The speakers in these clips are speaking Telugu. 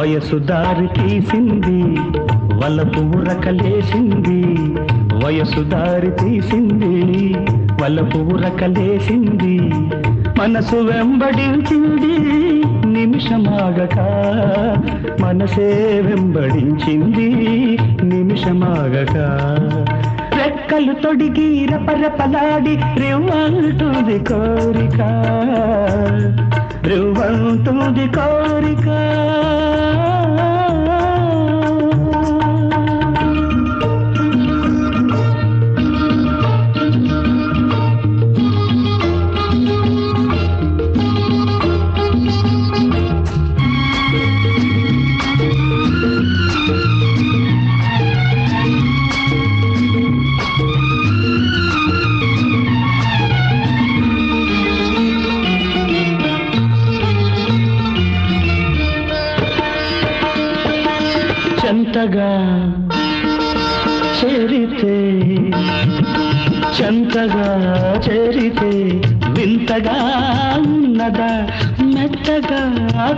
వయసు దారి తీసింది వలపు ఉరకలేసింది వయసు దారి తీసింది వలపు ఉరకలేసింది మనసు వెంబడించింది నిమిషమాగక మనసే వెంబడించింది నిమిషమాగక రెక్కలు తొడిగి రపరపలాడి రివ్వంటుంది కోరిక రివ్వంటుంది కోరిక చెంతగా చేరితే చెంతగా చేరితే వింతగా ఉన్నదా మెత్తగా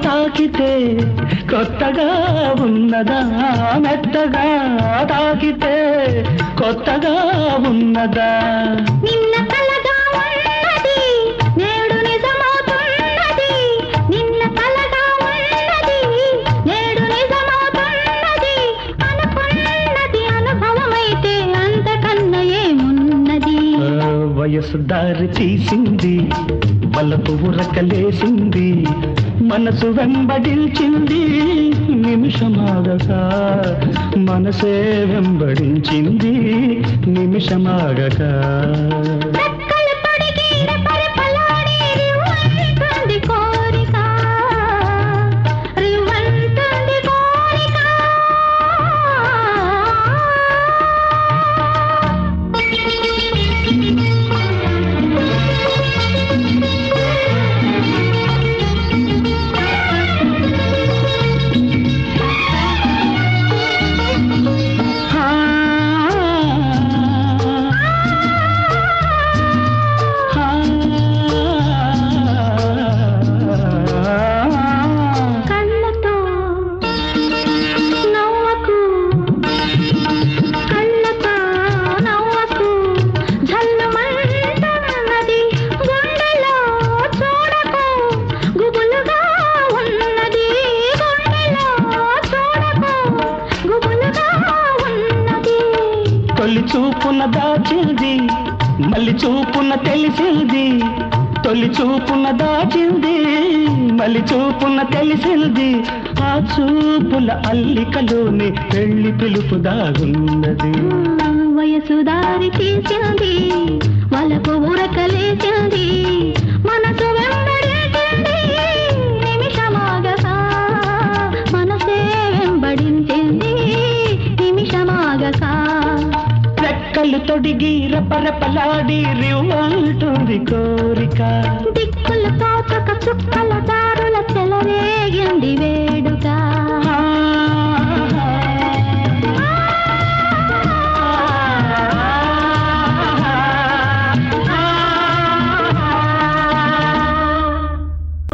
తాకితే కొత్తగా ఉన్నదా మెత్తగా తాకితే కొత్తగా ఉన్నదా నిన్న కలగా ఉన్నది నేడు నిజమవుతున్నది నిన్న కలగా ఉన్నది నేడు నిజమవుతున్నది అనుకున్నది అనుభవమైతే అంతకన్నా ఏమున్నది వయసు దారి తీసింది వలపు ఉరకలేసింది మనసు వెంబడించింది నిమిషమాగక మనసే వెంబడించింది నిమిషమాగక తొలి చూపున దాచింది మళ్ళీ చూపున తెలిసింది తొలి చూపున దాచింది మళ్ళీ చూపున తెలిసింది ఆ చూపుల అల్లికలోని పెళ్లి పిలుపు దాగున్నది వయసు దారి తీసింది వలపు ఉరకలేసింది మనసు వెంబడించింది నిమిషమాగక మనసే వెంబడించింది నిమిషమాగక రెక్కలు తొడిగి రపరపలాడి రివ్వంటుంది కోరిక దిక్కులు తోచక చుక్కల దారుల చెలరేగింది